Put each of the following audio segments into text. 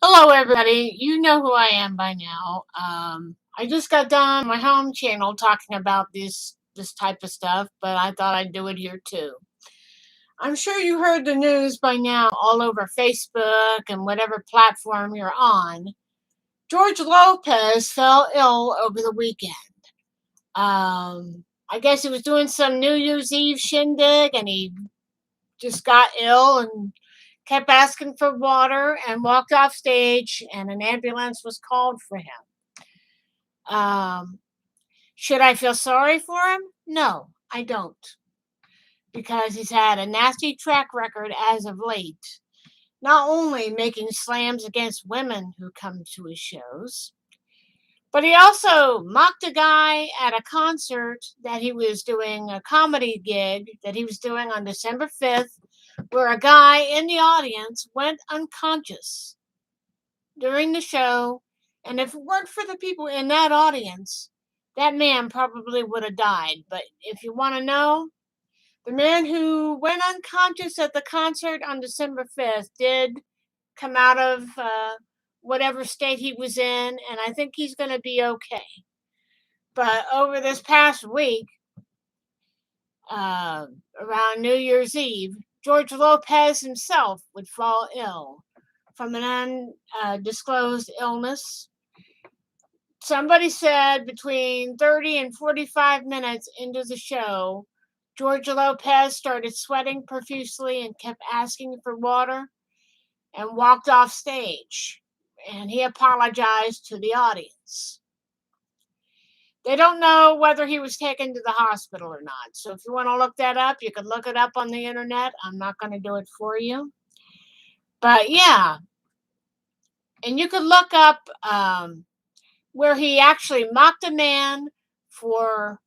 Hello, everybody. You know who I am by now. I just got done on my home channel talking about this type of stuff, but I thought I'd do it here too. I'm sure you heard the news by now all over Facebook and whatever platform you're on. George Lopez fell ill over the weekend. I guess he was doing some New Year's Eve shindig and he just got ill and kept asking for water and walked off stage, and an ambulance was called for him. Should I feel sorry for him? No, I don't, because he's had a nasty track record as of late, not only making slams against women who come to his shows, but he also mocked a guy at a concert that he was doing, a comedy gig that he was doing on December 5th, where a guy in the audience went unconscious during the show. And if it weren't for the people in that audience, that man probably would have died. But if you want to know, the man who went unconscious at the concert on December 5th did come out of whatever state he was in, and I think he's going to be okay. But over this past week, around New Year's Eve, George Lopez himself would fall ill from an undisclosed illness. Somebody said between 30 and 45 minutes into the show, George Lopez started sweating profusely and kept asking for water and walked off stage. And he apologized to the audience. They don't know whether he was taken to the hospital or not. So if you want to look that up, you can look it up on the internet. I'm not going to do it for you. But yeah. And you could look up where he actually mocked a man for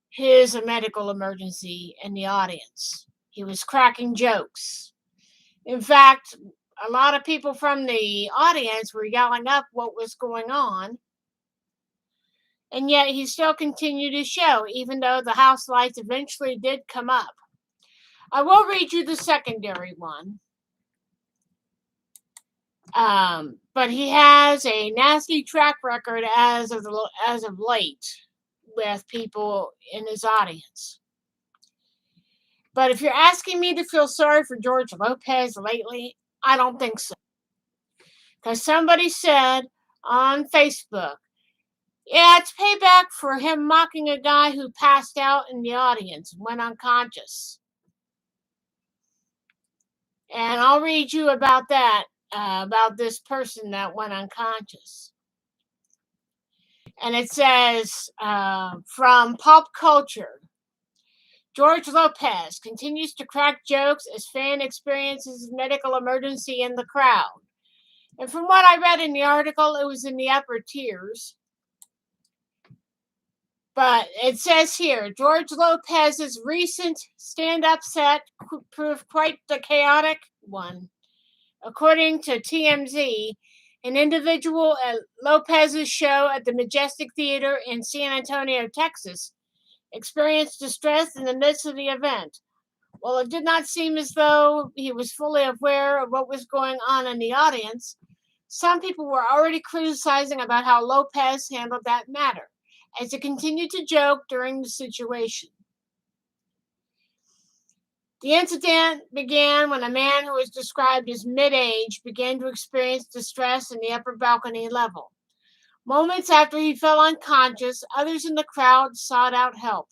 his medical emergency in the audience. He was cracking jokes. In fact, a lot of people from the audience were yelling up what was going on. And yet he still continued his show, even though the house lights eventually did come up. I will read you the secondary one. But he has a nasty track record as of late with people in his audience. But if you're asking me to feel sorry for George Lopez lately, I don't think so. Because somebody said on Facebook, yeah, it's payback for him mocking a guy who passed out in the audience and went unconscious. And I'll read you about that, about this person that went unconscious. And it says, from Pop Culture, George Lopez continues to crack jokes as fan experiences medical emergency in the crowd. And from what I read in the article, it was in the upper tiers. But it says here, George Lopez's recent stand-up set proved quite the chaotic one. According to TMZ, an individual at Lopez's show at the Majestic Theater in San Antonio, Texas, experienced distress in the midst of the event. While it did not seem as though he was fully aware of what was going on in the audience, some people were already criticizing about how Lopez handled that matter, as he continued to joke during the situation. The incident began when a man who was described as mid-age began to experience distress in the upper balcony level. Moments after he fell unconscious, others in the crowd sought out help.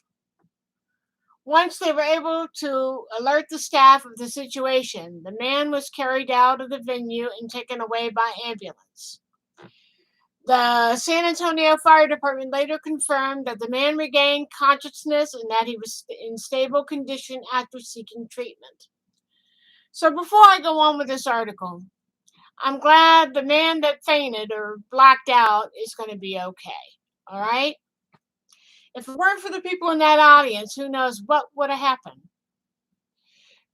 Once they were able to alert the staff of the situation, the man was carried out of the venue and taken away by ambulance. The San Antonio Fire Department later confirmed that the man regained consciousness and that he was in stable condition after seeking treatment. So before I go on with this article, I'm glad the man that fainted or blacked out is going to be okay. All right? If it weren't for the people in that audience, who knows what would have happened.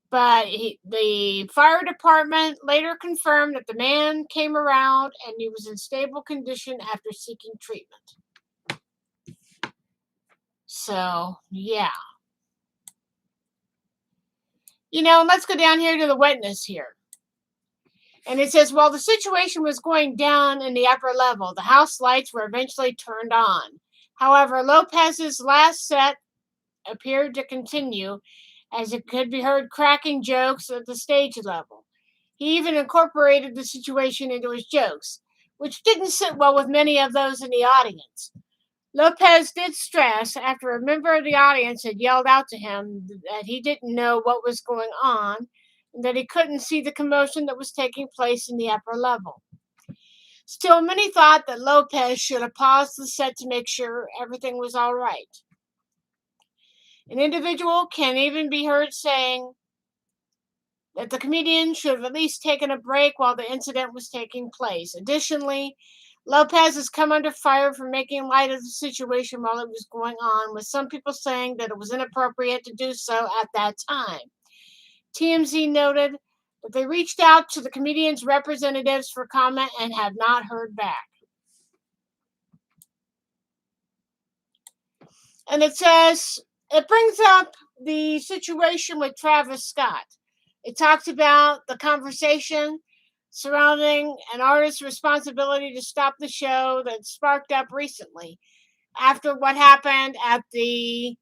But the fire department later confirmed that the man came around and he was in stable condition after seeking treatment. So, yeah. Let's go down here to the witness here. And it says, while the situation was going down in the upper level, the house lights were eventually turned on. However, Lopez's last set appeared to continue, as it could be heard cracking jokes at the stage level. He even incorporated the situation into his jokes, which didn't sit well with many of those in the audience. Lopez did stress, after a member of the audience had yelled out to him, that he didn't know what was going on and that he couldn't see the commotion that was taking place in the upper level. Still, many thought that Lopez should have paused the set to make sure everything was all right. An individual can even be heard saying that the comedian should have at least taken a break while the incident was taking place. Additionally, Lopez has come under fire for making light of the situation while it was going on, with some people saying that it was inappropriate to do so at that time. TMZ noted that they reached out to the comedian's representatives for comment and have not heard back. And it says, it brings up the situation with Travis Scott. It talks about the conversation surrounding an artist's responsibility to stop the show that sparked up recently after what happened at the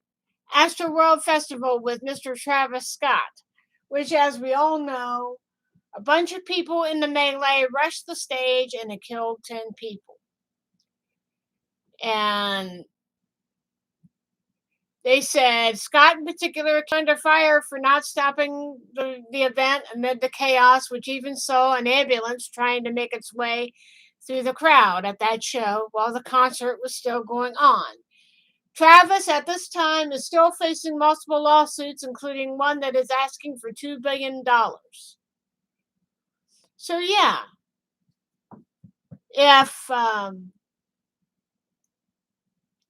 Astroworld Festival with Mr. Travis Scott, which, as we all know, a bunch of people in the melee rushed the stage and it killed 10 people. And they said Scott in particular came under fire for not stopping the event amid the chaos, which even saw an ambulance trying to make its way through the crowd at that show while the concert was still going on. Travis, at this time, is still facing multiple lawsuits, including one that is asking for $2 billion. So, yeah, if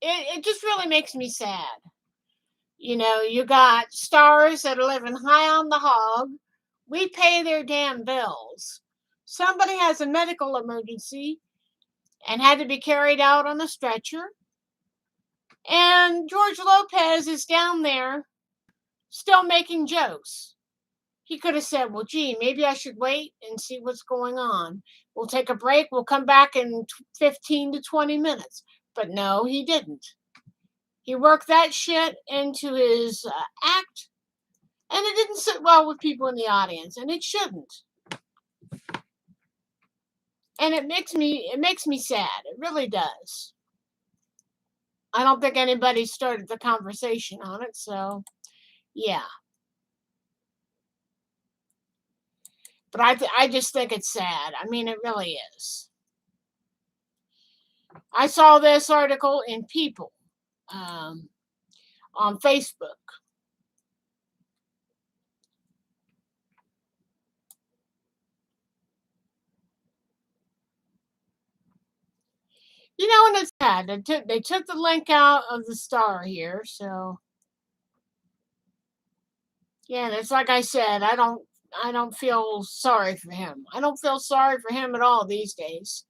it just really makes me sad. You got stars that are living high on the hog. We pay their damn bills. Somebody has a medical emergency and had to be carried out on a stretcher. And George Lopez is down there still making jokes. He could have said, well, gee, maybe I should wait and see what's going on. We'll take a break. We'll come back in 15 to 20 minutes. But no, he didn't. He worked that shit into his act, and it didn't sit well with people in the audience, and it shouldn't. And it makes me sad. It really does. I don't think anybody started the conversation on it, so yeah. But I just think it's sad. I mean, it really is. I saw this article in People on Facebook. And it's sad. They took the link out of the star here, so yeah. And it's like I said, I don't feel sorry for him. I don't feel sorry for him at all these days.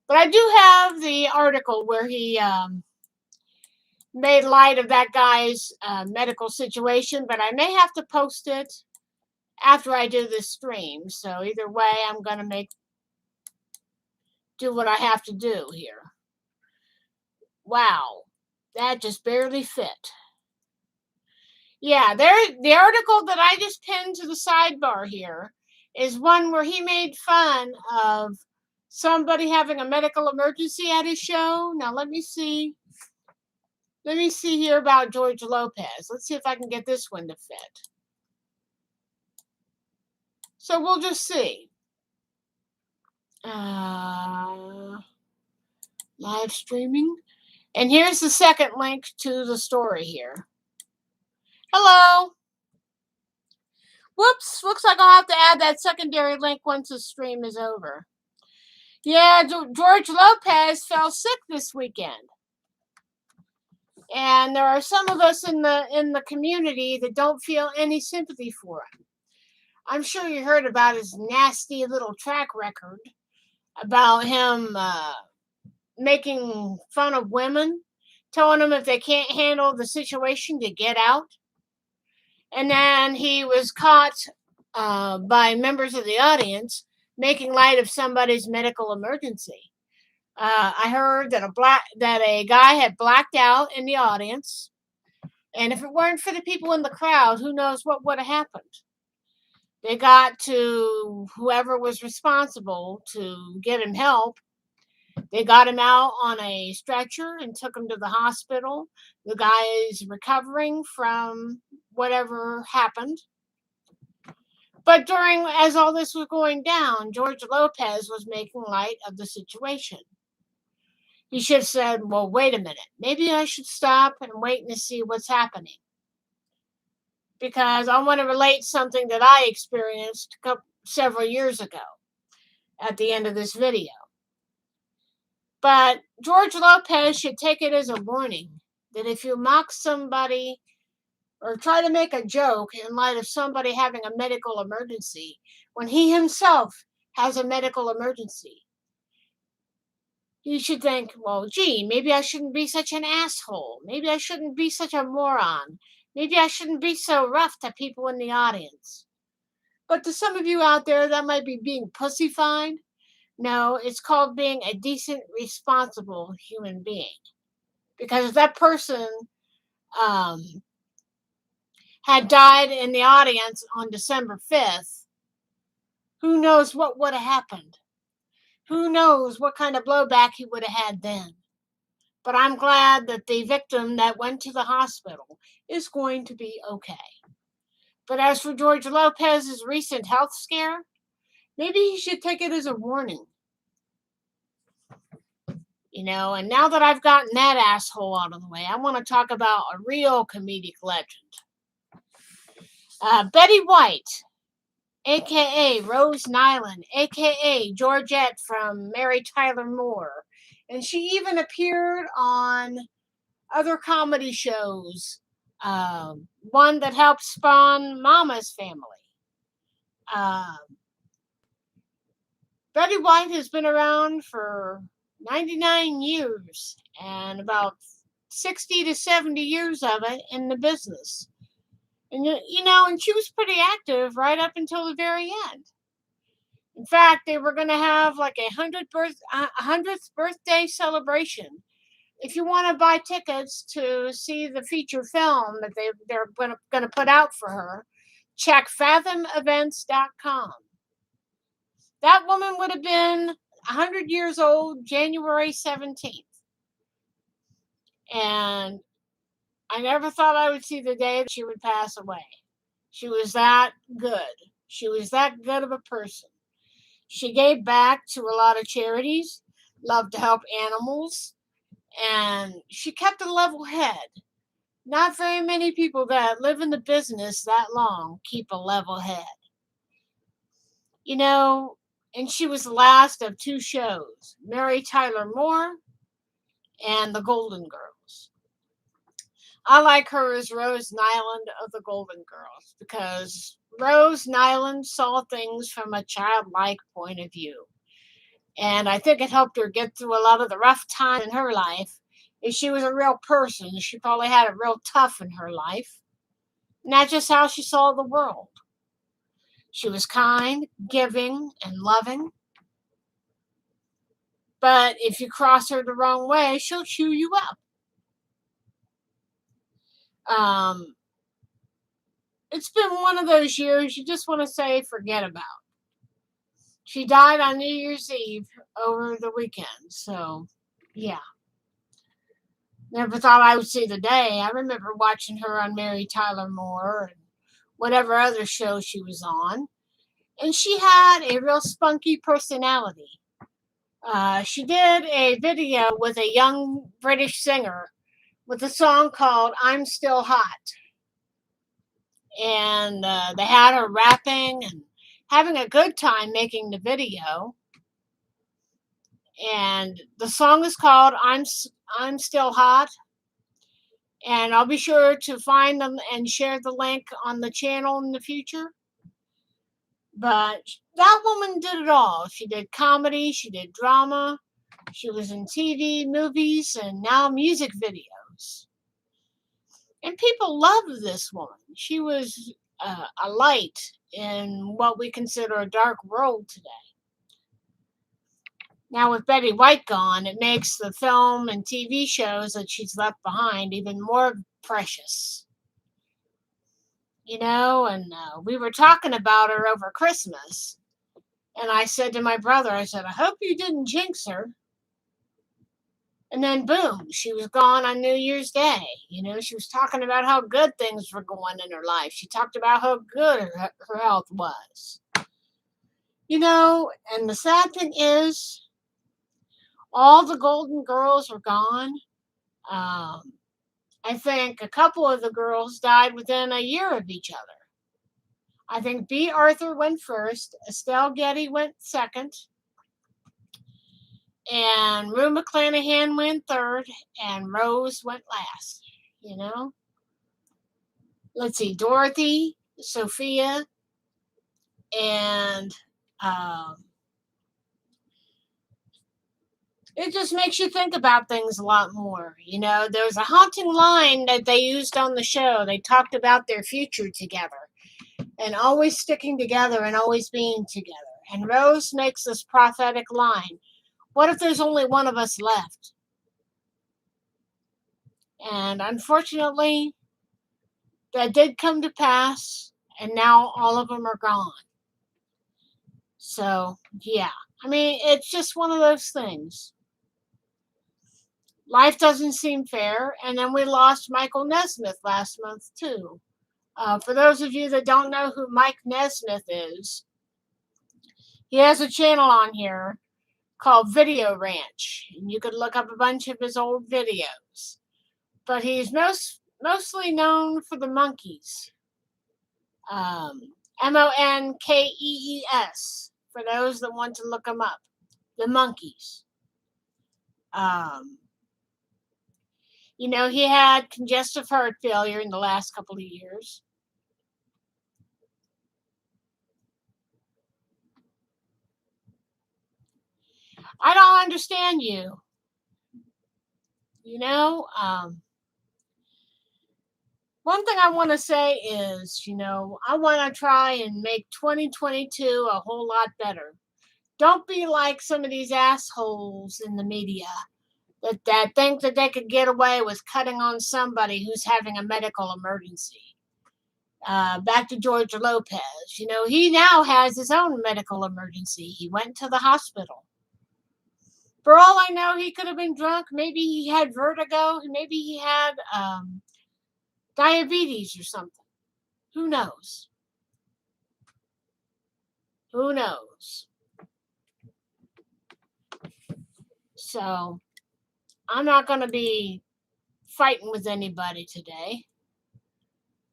But I do have the article where he made light of that guy's medical situation, but I may have to post it after I do this stream. So either way, I'm gonna do what I have to do here. Wow, that just barely fit. Yeah, the article that I just pinned to the sidebar here is one where he made fun of somebody having a medical emergency at his show. Now let me see. Let me see here about George Lopez. Let's see if I can get this one to fit. So we'll just see. Live streaming. And here's the second link to the story here. Hello. Whoops. Looks like I'll have to add that secondary link once the stream is over. Yeah, George Lopez fell sick this weekend. And there are some of us in the community that don't feel any sympathy for him. I'm sure you heard about his nasty little track record about him making fun of women, telling them if they can't handle the situation to get out. And then he was caught by members of the audience making light of somebody's medical emergency. I heard that a guy had blacked out in the audience, and if it weren't for the people in the crowd, who knows what would have happened. They got to whoever was responsible to get him help. They got him out on a stretcher and took him to the hospital. The guy is recovering from whatever happened. But as all this was going down, George Lopez was making light of the situation. He should have said, well, wait a minute. Maybe I should stop and wait and see what's happening. Because I want to relate something that I experienced several years ago at the end of this video. But George Lopez should take it as a warning that if you mock somebody or try to make a joke in light of somebody having a medical emergency, when he himself has a medical emergency, you should think, well, gee, maybe I shouldn't be such an asshole. Maybe I shouldn't be such a moron. Maybe I shouldn't be so rough to people in the audience. But to some of you out there, that might be being pussyfied. No, it's called being a decent, responsible human being. Because if that person had died in the audience on December 5th, who knows what would have happened? Who knows what kind of blowback he would have had then? But I'm glad that the victim that went to the hospital is going to be okay. But as for George Lopez's recent health scare, maybe he should take it as a warning. And now that I've gotten that asshole out of the way, I want to talk about a real comedic legend. Betty White, a.k.a. Rose Nyland, a.k.a. Georgette from Mary Tyler Moore. And she even appeared on other comedy shows. One that helped spawn Mama's Family. Betty White has been around for 99 years and about 60 to 70 years of it in the business. And she was pretty active right up until the very end. In fact, they were going to have like a 100th birthday celebration. If you want to buy tickets to see the feature film that they're going to put out for her, check fathomevents.com. That woman would have been 100 years old January 17th. And I never thought I would see the day that she would pass away. She was that good. She was that good of a person. She gave back to a lot of charities, loved to help animals, and she kept a level head. Not very many people that live in the business that long keep a level head. And she was the last of two shows, Mary Tyler Moore and The Golden Girls. I like her as Rose Nyland of The Golden Girls because Rose Nyland saw things from a childlike point of view. And I think it helped her get through a lot of the rough time in her life. If she was a real person, she probably had it real tough in her life. And that's just how she saw the world. She was kind, giving, and loving. But if you cross her the wrong way, she'll chew you up. It's been one of those years you just want to say forget about. She died on New Year's Eve over the weekend. So, yeah. Never thought I would see the day. I remember watching her on Mary Tyler Moore and whatever other show she was on. And she had a real spunky personality. She did a video with a young British singer with a song called I'm Still Hot. And they had her rapping and having a good time making the video. And the song is called I'm Still Hot. And I'll be sure to find them and share the link on the channel in the future. But that woman did it all. She did comedy, she did drama, she was in TV, movies, and now music videos. And people loved this woman. She was a light in what we consider a dark world today. Now, with Betty White gone, it makes the film and TV shows that she's left behind even more precious. And we were talking about her over Christmas. And I said to my brother, I said, I hope you didn't jinx her. And then boom, she was gone on New Year's Day. She was talking about how good things were going in her life. She talked about how good her health was. And the sad thing is, all the Golden Girls are gone. I think a couple of the girls died within a year of each other. I think B. Arthur went first, Estelle Getty went second, and Rue McClanahan went third, and Rose went last. Let's see, Dorothy, Sophia, and it just makes you think about things a lot more. There was a haunting line that they used on the show. They talked about their future together and always sticking together and always being together. And Rose makes this prophetic line. What if there's only one of us left? And unfortunately, that did come to pass, and now all of them are gone. So, yeah. It's just one of those things. Life doesn't seem fair, and then we lost Michael Nesmith last month, too. For those of you that don't know who Mike Nesmith is, he has a channel on here called Video Ranch, and you could look up a bunch of his old videos. But he's mostly known for the Monkees. Monkees, for those that want to look them up. The Monkees. He had congestive heart failure in the last couple of years. I don't understand you. One thing I want to say is, I want to try and make 2022 a whole lot better. Don't be like some of these assholes in the media that think that they could get away with cutting on somebody who's having a medical emergency. Back to George Lopez. He now has his own medical emergency. He went to the hospital. For all I know, he could have been drunk. Maybe he had vertigo. Maybe he had diabetes or something. Who knows? Who knows? So, I'm not going to be fighting with anybody today.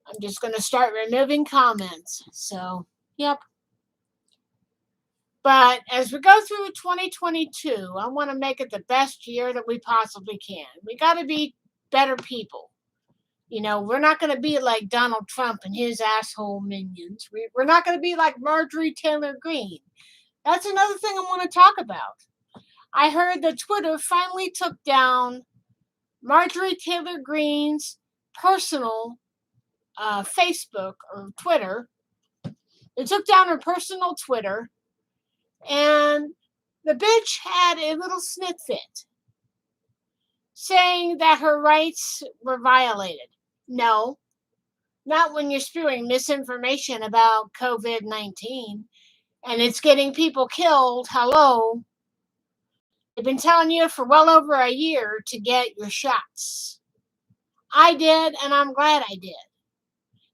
I'm just going to start removing comments. So, yep. But as we go through 2022, I want to make it the best year that we possibly can. We got to be better people. We're not going to be like Donald Trump and his asshole minions. We're not going to be like Marjorie Taylor Greene. That's another thing I want to talk about. I heard that Twitter finally took down Marjorie Taylor Greene's personal Facebook or Twitter. They took down her personal Twitter, and the bitch had a little snit fit saying that her rights were violated. No, not when you're spewing misinformation about COVID-19 and it's getting people killed. Hello. They've been telling you for well over a year to get your shots. I did, and I'm glad I did.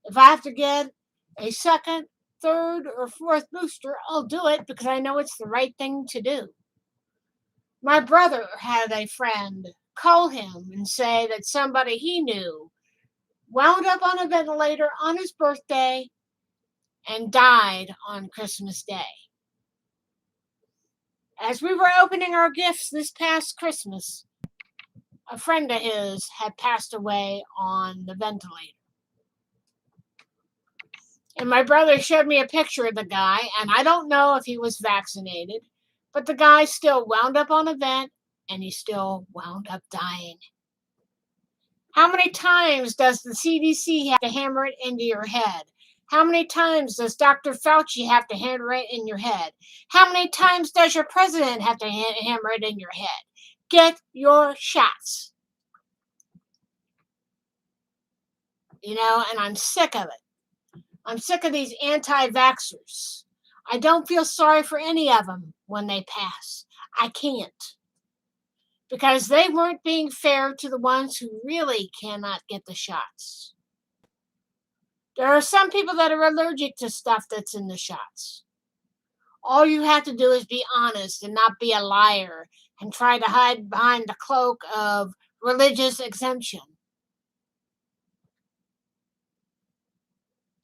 If I have to get a second, third, or fourth booster, I'll do it because I know it's the right thing to do. My brother had a friend call him and say that somebody he knew wound up on a ventilator on his birthday and died on Christmas Day. As we were opening our gifts this past Christmas, a friend of his had passed away on the ventilator. And my brother showed me a picture of the guy, and I don't know if he was vaccinated, but the guy still wound up on a vent, and he still wound up dying. How many times does the CDC have to hammer it into your head? How many times does Dr. Fauci have to hammer it in your head? How many times does your president have to hammer it in your head? Get your shots. And I'm sick of it. I'm sick of these anti-vaxxers. I don't feel sorry for any of them when they pass. I can't. Because they weren't being fair to the ones who really cannot get the shots. There are some people that are allergic to stuff that's in the shots. All you have to do is be honest and not be a liar and try to hide behind the cloak of religious exemption.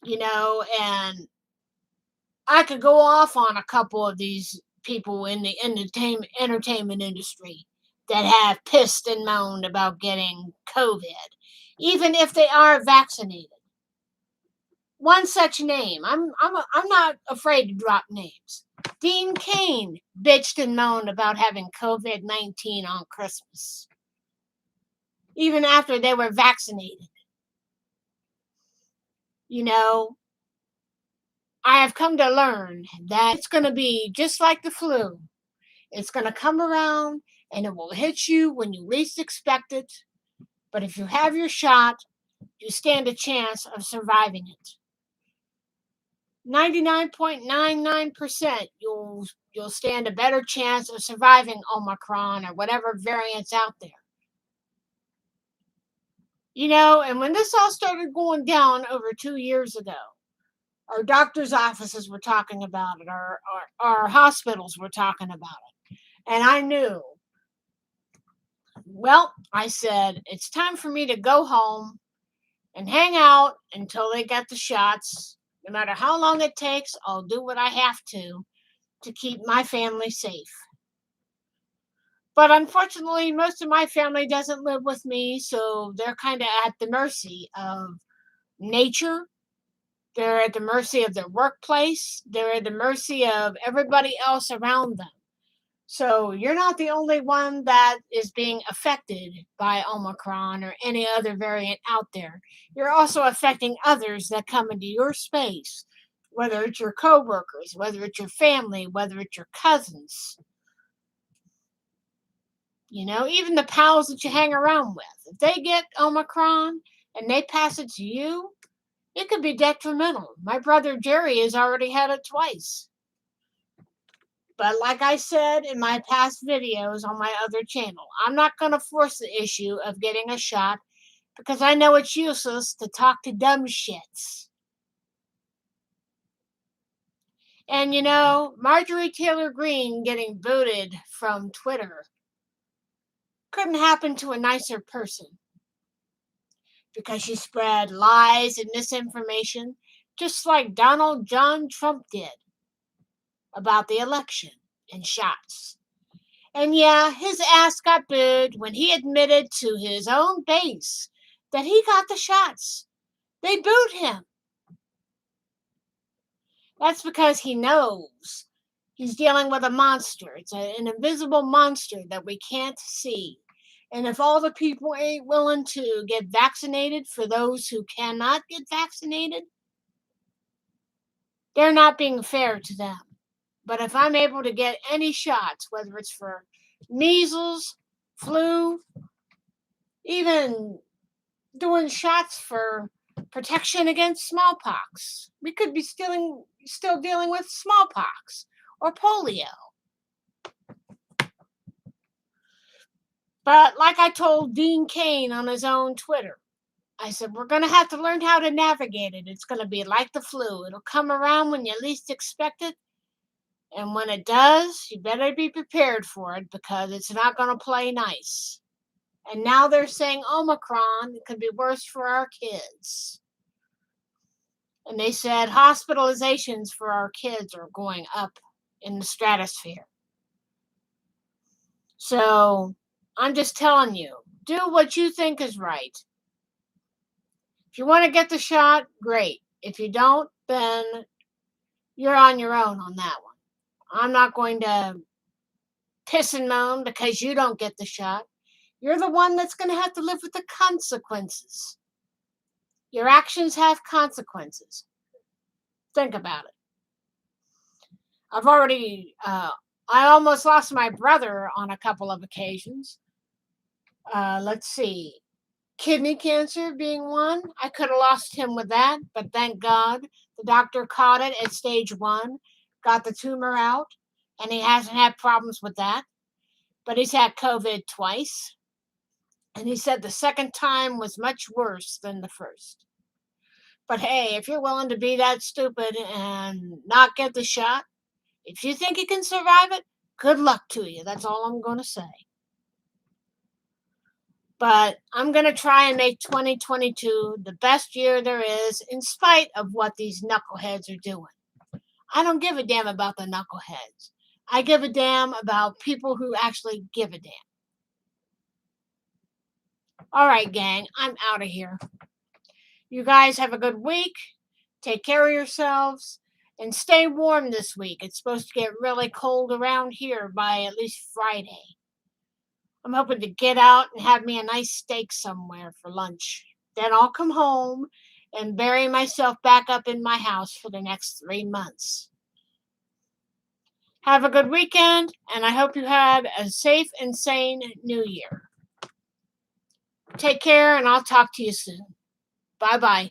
And I could go off on a couple of these people in the entertainment industry that have pissed and moaned about getting COVID, even if they are vaccinated. One such name, I'm not afraid to drop names. Dean Cain bitched and moaned about having COVID-19 on Christmas, even after they were vaccinated. I have come to learn that it's going to be just like the flu. It's going to come around and it will hit you when you least expect it. But if you have your shot, you stand a chance of surviving it. 99.99% you'll stand a better chance of surviving Omicron or whatever variant's out there. And when this all started going down over 2 years ago, our doctors' offices were talking about it, our hospitals were talking about it. And I knew, I said, it's time for me to go home and hang out until they get the shots. No matter how long it takes, I'll do what I have to keep my family safe. But unfortunately, most of my family doesn't live with me, so they're kind of at the mercy of nature. They're at the mercy of their workplace. They're at the mercy of everybody else around them. So you're not the only one that is being affected by Omicron or any other variant out there. You're also affecting others that come into your space, whether it's your coworkers, whether it's your family, whether it's your cousins. Even the pals that you hang around with. If they get Omicron and they pass it to you, it could be detrimental. My brother Jerry has already had it twice. But like I said in my past videos on my other channel, I'm not going to force the issue of getting a shot because I know it's useless to talk to dumb shits. And Marjorie Taylor Greene getting booted from Twitter couldn't happen to a nicer person because she spread lies and misinformation just like Donald John Trump did about the election and shots. And yeah, his ass got booed when he admitted to his own base that he got the shots. They booed him. That's because he knows he's dealing with a monster. It's an invisible monster that we can't see. And if all the people ain't willing to get vaccinated for those who cannot get vaccinated, they're not being fair to them. But if I'm able to get any shots, whether it's for measles, flu, even doing shots for protection against smallpox, we could be still dealing with smallpox or polio. But like I told Dean Cain on his own Twitter, I said, we're going to have to learn how to navigate it. It's going to be like the flu. It'll come around when you least expect it. And when it does, you better be prepared for it because it's not going to play nice. And now they're saying Omicron could be worse for our kids. And they said hospitalizations for our kids are going up in the stratosphere. So I'm just telling you, do what you think is right. If you want to get the shot, great. If you don't, then you're on your own on that one. I'm not going to piss and moan because you don't get the shot. You're the one that's going to have to live with the consequences. Your actions have consequences. Think about it. I almost lost my brother on a couple of occasions. Let's see. Kidney cancer being one. I could have lost him with that, but thank God the doctor caught it at stage 1, got the tumor out, and he hasn't had problems with that. But he's had COVID twice. And he said the second time was much worse than the first. But hey, if you're willing to be that stupid and not get the shot, if you think you can survive it, good luck to you. That's all I'm going to say. But I'm going to try and make 2022 the best year there is, in spite of what these knuckleheads are doing. I don't give a damn about the knuckleheads. I give a damn about people who actually give a damn. All right, gang, I'm out of here. You guys have a good week. Take care of yourselves. And stay warm this week. It's supposed to get really cold around here by at least Friday. I'm hoping to get out and have me a nice steak somewhere for lunch. Then I'll come home and bury myself back up in my house for the next 3 months. Have a good weekend, and I hope you had a safe and sane New Year. Take care, and I'll talk to you soon. Bye-bye.